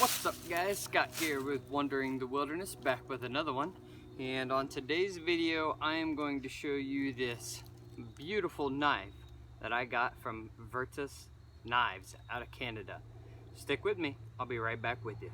What's up guys, Scott here with Wandering the Wilderness, back with another one. And on today's video I am going to show you this beautiful knife that I got from Virtus Knives out of Canada. Stick with me, I'll be right back with you.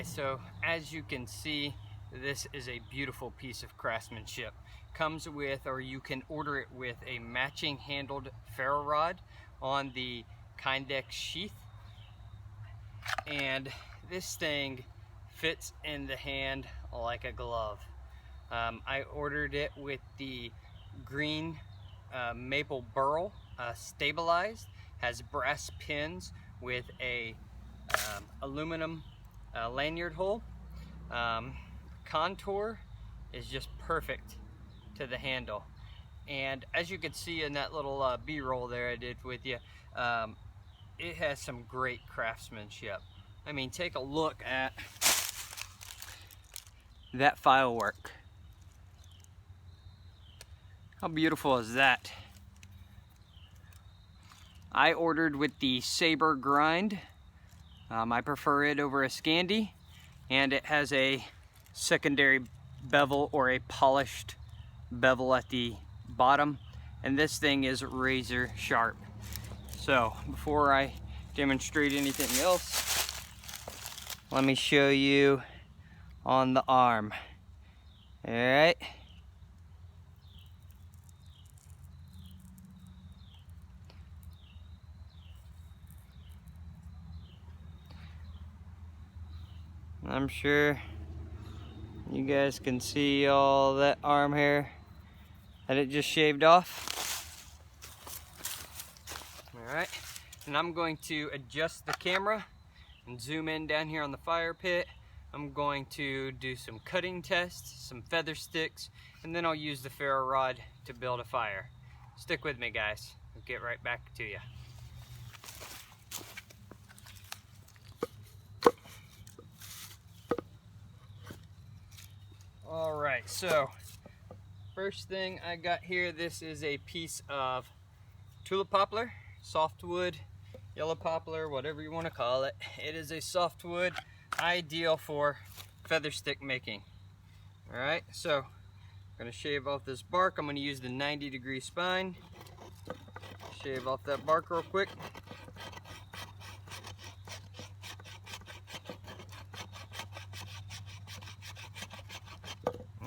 So as you can see, this is a beautiful piece of craftsmanship. Comes with, or you can order it with, a matching handled ferro rod on the Knives sheath, and this thing fits in the hand like a glove. I ordered it with the green maple burl stabilized, has brass pins with a aluminum lanyard hole. Contour is just perfect to the handle, and as you can see in that little b-roll there I did with you, it has some great craftsmanship. I mean, take a look at that file work. How beautiful is that? I ordered with the saber grind. I prefer it over a Scandi, and it has a secondary bevel or a polished bevel at the bottom, and this thing is razor sharp. So before I demonstrate anything else, let me show you on the arm. All right. I'm sure you guys can see all that arm hair that it just shaved off. Alright, and I'm going to adjust the camera and zoom in down here on the fire pit. I'm going to do some cutting tests, some feather sticks, and then I'll use the ferro rod to build a fire. Stick with me guys, I'll get right back to you. Alright, so first thing I got here, this is a piece of tulip poplar, softwood, yellow poplar, whatever you want to call it. It is a softwood, ideal for feather stick making. Alright, so I'm going to shave off this bark. I'm going to use the 90-degree spine. Shave off that bark real quick.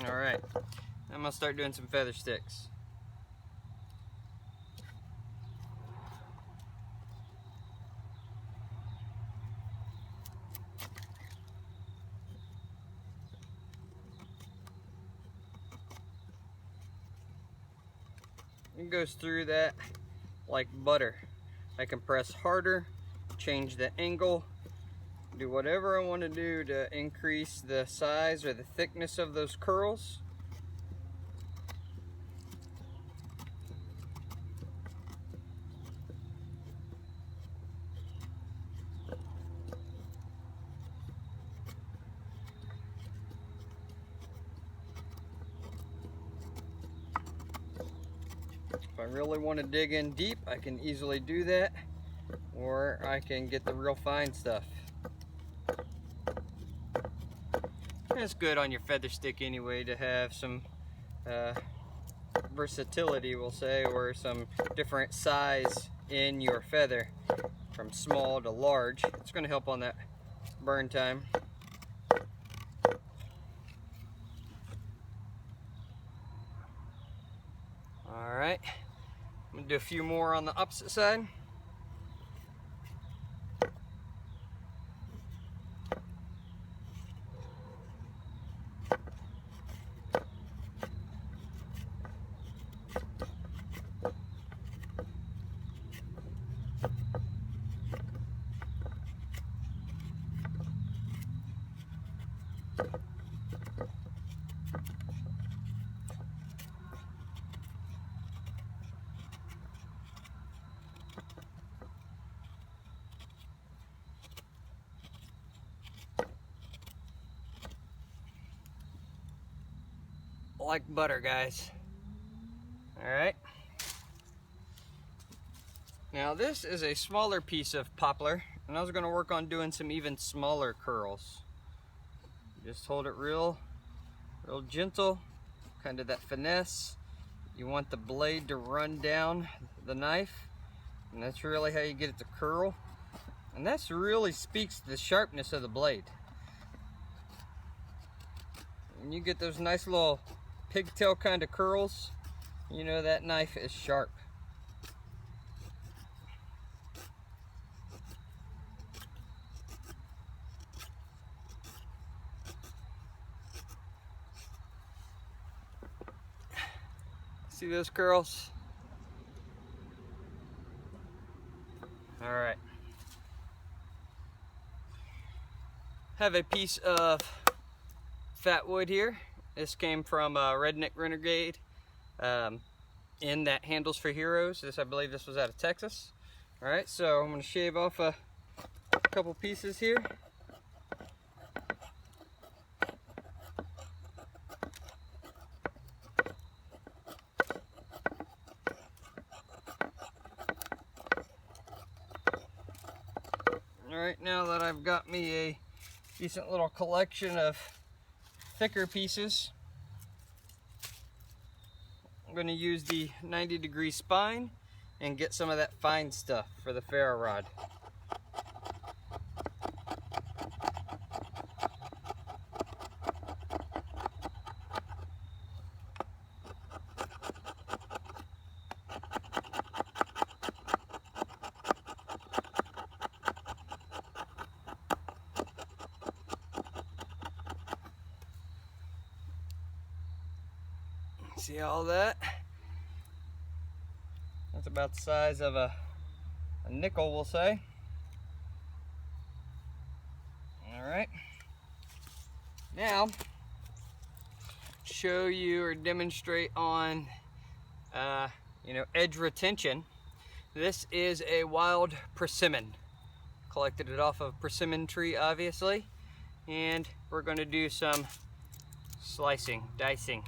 Alright, I'm going to start doing some feather sticks. It goes through that like butter. I can press harder, change the angle, do whatever I want to do to increase the size or the thickness of those curls. If I really want to dig in deep, I can easily do that, or I can get the real fine stuff. It's good on your feather stick anyway to have some versatility, we'll say, or some different size in your feather from small to large. It's going to help on that burn time. Alright, I'm going to do a few more on the opposite side. like butter, guys. All right. Now this is a smaller piece of poplar, and I was going to work on doing some even smaller curls. Just hold it real gentle, kind of that finesse. You want the blade to run down the knife, and that's really how you get it to curl. And that really speaks to the sharpness of the blade. When you get those nice little pigtail kind of curls, you know that knife is sharp. See those curls? All right. Have a piece of fat wood here. This came from Redneck Renegade in that Handles for Heroes. I believe this was out of Texas. All right, so I'm going to shave off a couple pieces here. All right, now that I've got me a decent little collection of thicker pieces, I'm going to use the 90-degree spine and get some of that fine stuff for the ferro rod. See all that? That's about the size of a nickel, we'll say. All right. Now, show you or demonstrate on, edge retention. This is a wild persimmon. Collected it off of a persimmon tree, obviously, and we're going to do some slicing, dicing.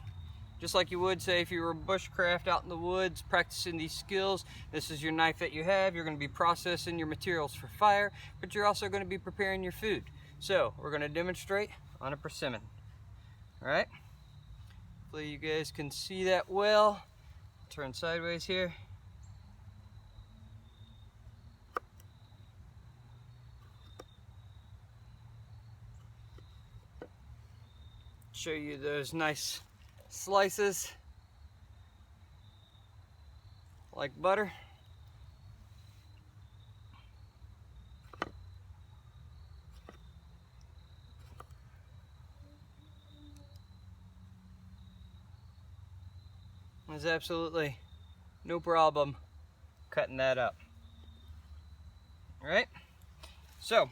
Just like you would, say, if you were bushcraft out in the woods practicing these skills. This is your knife that you have. You're going to be processing your materials for fire, but you're also going to be preparing your food. So we're going to demonstrate on a persimmon. All right. Hopefully you guys can see that well. Turn sideways here. Show you those nice slices like butter. There's absolutely no problem cutting that up. All right, so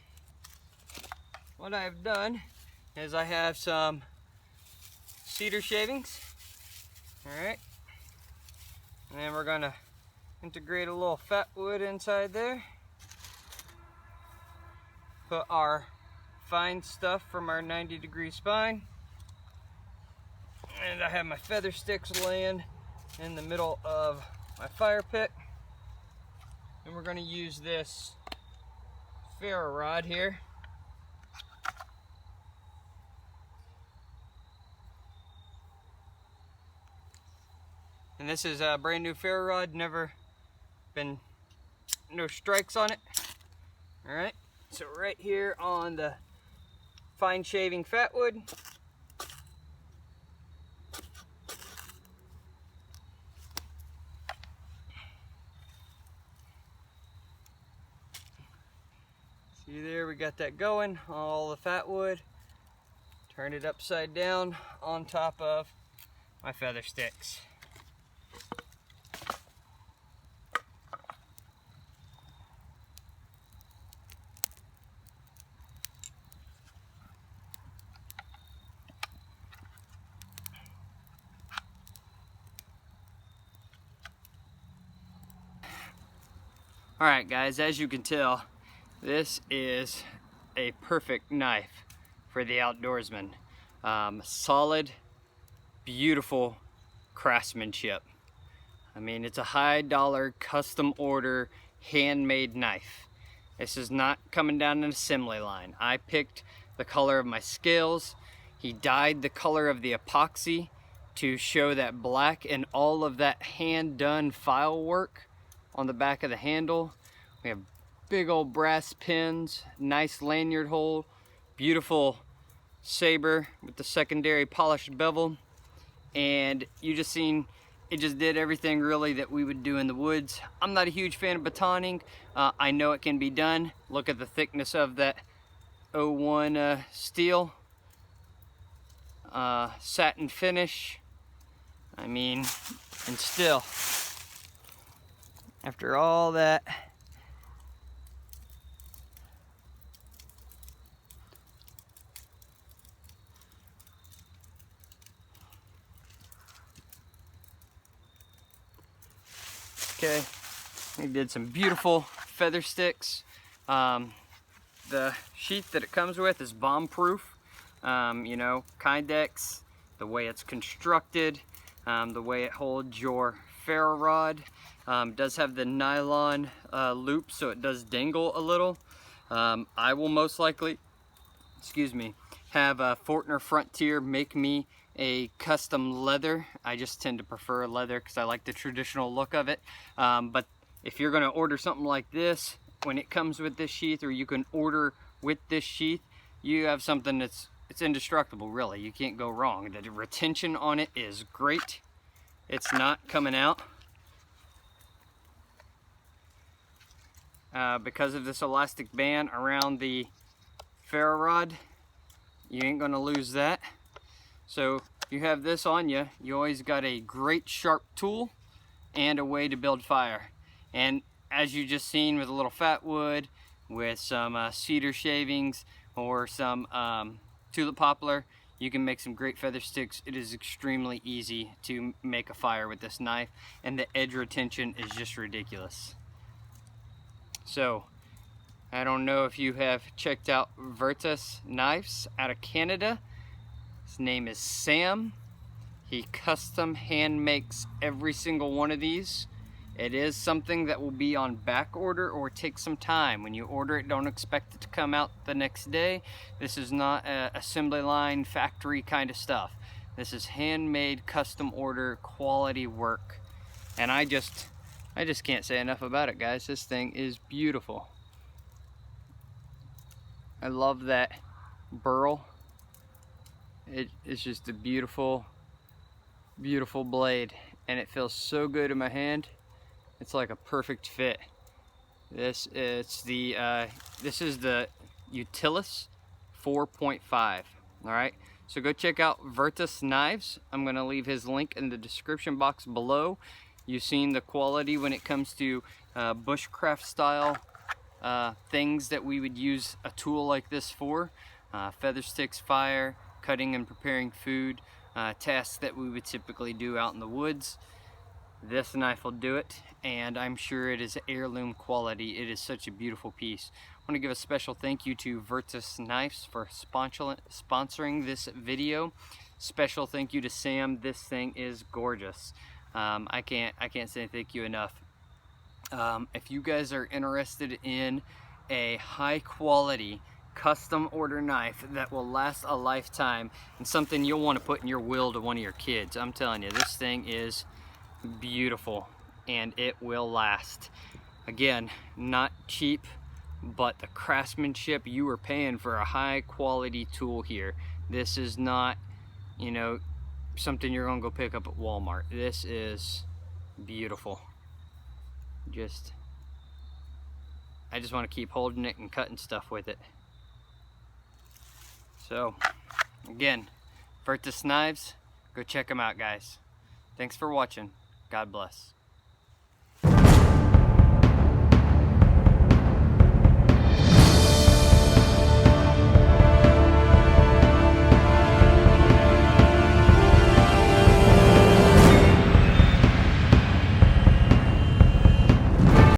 what I've done is I have some cedar shavings. All right, and then we're gonna integrate a little fat wood inside there. Put our fine stuff from our 90-degree spine, and I have my feather sticks laying in the middle of my fire pit, and we're gonna use this ferro rod here. And this is a brand new ferro rod, never been, no strikes on it. All right, so right here on the fine shaving fat wood, see there, we got that going, all the fat wood. Turn it upside down on top of my feather sticks. Alright guys, as you can tell, this is a perfect knife for the outdoorsman. Solid, beautiful craftsmanship. I mean, it's a high dollar, custom order, handmade knife. This is not coming down an assembly line. I picked the color of my scales. He dyed the color of the epoxy to show that black and all of that hand done file work on the back of the handle. We have big old brass pins, nice lanyard hole, beautiful saber with the secondary polished bevel. And you just seen, it just did everything really that we would do in the woods. I'm not a huge fan of batoning. I know it can be done. Look at the thickness of that 01 steel. Satin finish. I mean, and still, after all that, okay, we did some beautiful feather sticks. The sheath that it comes with is bomb proof. You know, Kydex, the way it's constructed, the way it holds your ferro rod. Does have the nylon loop, so it does dangle a little. I will most likely, have Fortner Frontier make me a custom leather. I just tend to prefer leather because I like the traditional look of it. But if you're going to order something like this, when it comes with this sheath, or you can order with this sheath, you have something it's indestructible, really. You can't go wrong. The retention on it is great. It's not coming out. Because of this elastic band around the ferro rod, you ain't gonna lose that. So you have this on you, you always got a great sharp tool and a way to build fire. And as you just seen with a little fat wood, with some cedar shavings, or some tulip poplar, you can make some great feather sticks. It is extremely easy to make a fire with this knife, and the edge retention is just ridiculous. So, I don't know if you have checked out Virtus Knives out of Canada. His name is Sam. He custom hand makes every single one of these. It is something that will be on back order or take some time. When you order it, don't expect it to come out the next day. This is not assembly line, factory kind of stuff. This is handmade, custom order, quality work. And I just can't say enough about it, guys. This thing is beautiful. I love that burl. It's just a beautiful, beautiful blade, and it feels so good in my hand. It's like a perfect fit. This is the Utilis 4.5. All right, so go check out Virtus Knives. I'm gonna leave his link in the description box below. You've seen the quality when it comes to bushcraft style things that we would use a tool like this for. Feather sticks, fire, cutting and preparing food, tasks that we would typically do out in the woods. This knife will do it, and I'm sure it is heirloom quality. It is such a beautiful piece. I want to give a special thank you to Virtus Knives for sponsoring this video. Special thank you to Sam. This thing is gorgeous. I can't say thank you enough. If you guys are interested in a high quality custom order knife that will last a lifetime and something you'll want to put in your will to one of your kids, I'm telling you, this thing is beautiful and it will last. Again, not cheap, but the craftsmanship, you are paying for a high quality tool here. This is not, you know, something you're gonna go pick up at Walmart. This is beautiful. I just want to keep holding it and cutting stuff with it. So again, Virtus Knives, go check them out, guys. Thanks for watching. God bless.